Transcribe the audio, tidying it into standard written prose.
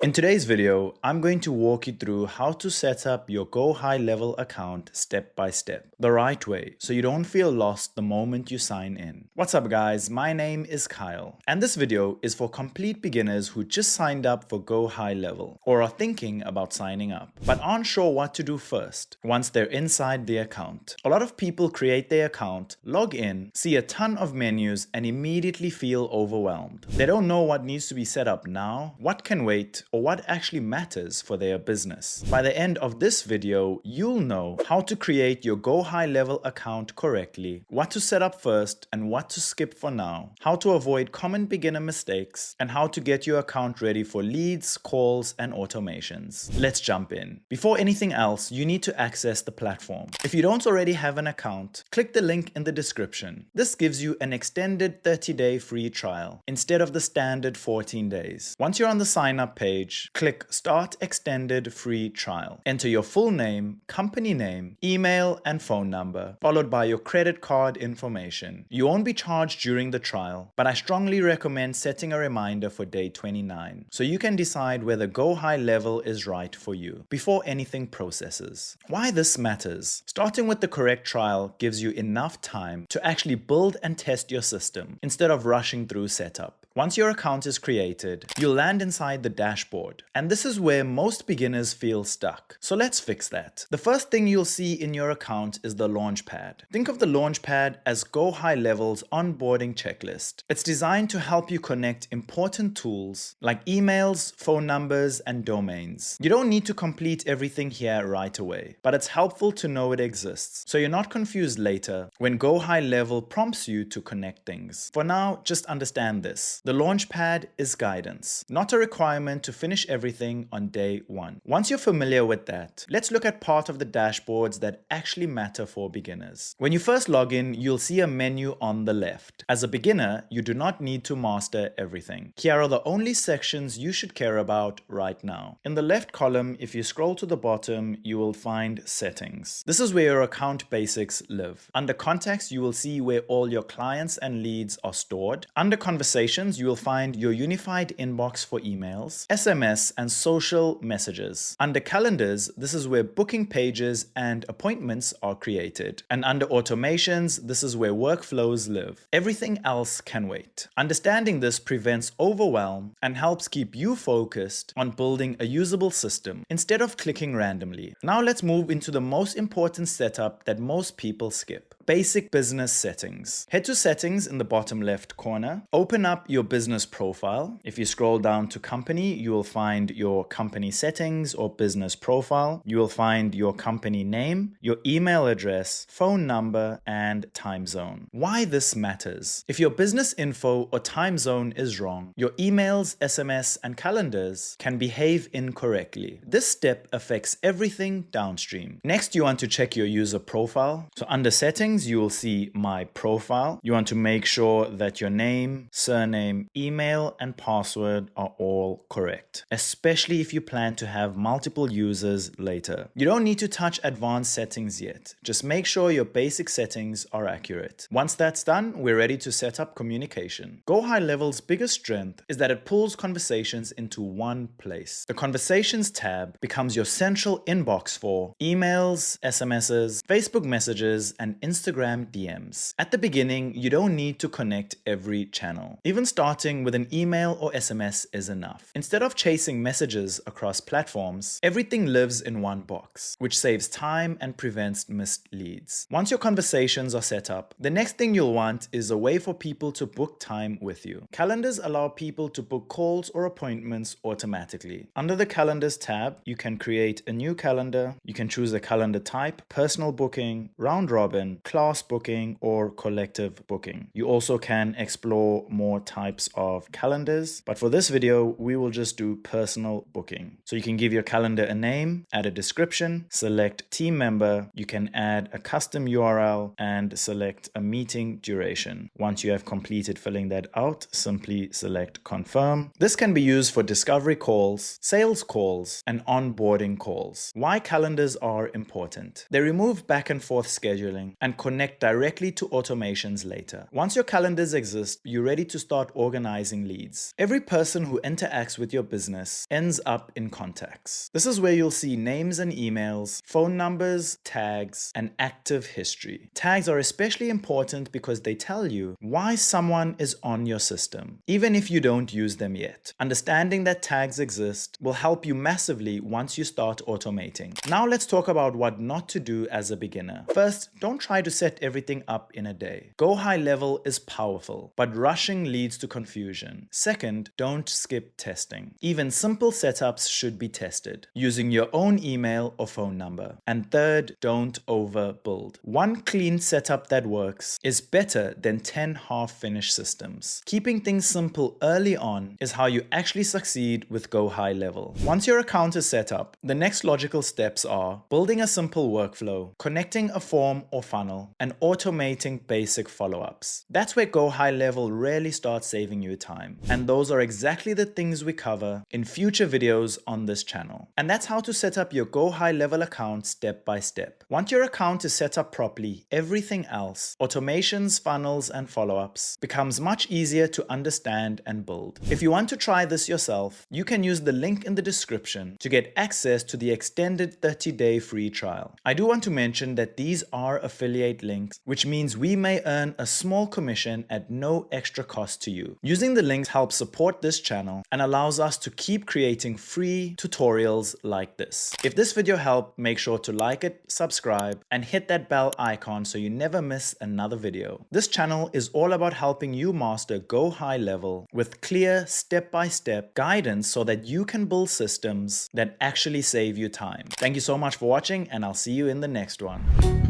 In today's video, I'm going to walk you through how to set up your GoHighLevel account step by step, the right way, so you don't feel lost the moment you sign in. What's up guys, my name is Kyle, and this video is for complete beginners who just signed up for GoHighLevel or are thinking about signing up, but aren't sure what to do first once they're inside the account. A lot of people create their account, log in, see a ton of menus, and immediately feel overwhelmed. They don't know what needs to be set up now, what can wait, or what actually matters for their business. By the end of this video, you'll know how to create your GoHighLevel account correctly, what to set up first and what to skip for now, how to avoid common beginner mistakes, and how to get your account ready for leads, calls, and automations. Let's jump in. Before anything else, you need to access the platform. If you don't already have an account, click the link in the description. This gives you an extended 30-day free trial instead of the standard 14 days. Once you're on the sign up page, click Start Extended Free Trial. Enter your full name, company name, email, and phone number, followed by your credit card information. You won't be charged during the trial, but I strongly recommend setting a reminder for day 29 so you can decide whether GoHighLevel is right for you before anything processes. Why this matters? Starting with the correct trial gives you enough time to actually build and test your system instead of rushing through setup. Once your account is created, you'll land inside the dashboard, and this is where most beginners feel stuck. So let's fix that. The first thing you'll see in your account is the Launchpad. Think of the Launchpad as GoHighLevel's onboarding checklist. It's designed to help you connect important tools like emails, phone numbers, and domains. You don't need to complete everything here right away, but it's helpful to know it exists, so you're not confused later when GoHighLevel prompts you to connect things. For now, just understand this. The Launchpad is guidance, not a requirement to finish everything on day one. Once you're familiar with that, let's look at part of the dashboards that actually matter for beginners. When you first log in, you'll see a menu on the left. As a beginner, you do not need to master everything. Here are the only sections you should care about right now. In the left column, if you scroll to the bottom, you will find Settings. This is where your account basics live. Under Contacts, you will see where all your clients and leads are stored. Under Conversations, you will find your unified inbox for emails, SMS, and social messages. Under Calendars, this is where booking pages and appointments are created. And under Automations, this is where workflows live. Everything else can wait. Understanding this prevents overwhelm and helps keep you focused on building a usable system instead of clicking randomly. Now let's move into the most important setup that most people skip. Basic business settings. Head to Settings in the bottom left corner. Open up your business profile. If you scroll down to Company, you will find your company settings or business profile. You will find your company name, your email address, phone number, and time zone. Why this matters? If your business info or time zone is wrong, your emails, SMS, and calendars can behave incorrectly. This step affects everything downstream. Next, you want to check your user profile. So under Settings, you will see My Profile. You want to make sure that your name, surname, email, and password are all correct, especially if you plan to have multiple users later. You don't need to touch advanced settings yet. Just make sure your basic settings are accurate. Once that's done, we're ready to set up communication. GoHighLevel's biggest strength is that it pulls conversations into one place. The Conversations tab becomes your central inbox for emails, SMSs, Facebook messages, and Instagram DMs. At the beginning, you don't need to connect every channel. Even starting with an email or SMS is enough. Instead of chasing messages across platforms, everything lives in one box, which saves time and prevents missed leads. Once your conversations are set up, the next thing you'll want is a way for people to book time with you. Calendars allow people to book calls or appointments automatically. Under the Calendars tab, you can create a new calendar. You can choose a calendar type, personal booking, round robin, class booking, or collective booking. You also can explore more types of calendars, but for this video, we will just do personal booking. So you can give your calendar a name, add a description, select team member, you can add a custom URL, and select a meeting duration. Once you have completed filling that out, simply select confirm. This can be used for discovery calls, sales calls, and onboarding calls. Why calendars are important? They remove back and forth scheduling and connect directly to automations later. Once your calendars exist, you're ready to start organizing leads. Every person who interacts with your business ends up in contacts. This is where you'll see names and emails, phone numbers, tags, and active history. Tags are especially important because they tell you why someone is on your system, even if you don't use them yet. Understanding that tags exist will help you massively once you start automating. Now let's talk about what not to do as a beginner. First, don't try to set everything up in a day. GoHighLevel is powerful, but rushing leads to confusion. Second, don't skip testing. Even simple setups should be tested, using your own email or phone number. And third, don't overbuild. One clean setup that works is better than 10 half-finished systems. Keeping things simple early on is how you actually succeed with GoHighLevel. Once your account is set up, the next logical steps are building a simple workflow, connecting a form or funnel, and automating basic follow-ups. That's where GoHighLevel really starts saving you time. And those are exactly the things we cover in future videos on this channel. And that's how to set up your GoHighLevel account step by step. Once your account is set up properly, everything else, automations, funnels, and follow-ups, becomes much easier to understand and build. If you want to try this yourself, you can use the link in the description to get access to the extended 30-day free trial. I do want to mention that these are affiliate links, which means we may earn a small commission at no extra cost to you. Using the links helps support this channel and allows us to keep creating free tutorials like this. If this video helped, make sure to like it, subscribe, and hit that bell icon so you never miss another video. This channel is all about helping you master GoHighLevel with clear step-by-step guidance so that you can build systems that actually save you time. Thank you so much for watching, and I'll see you in the next one.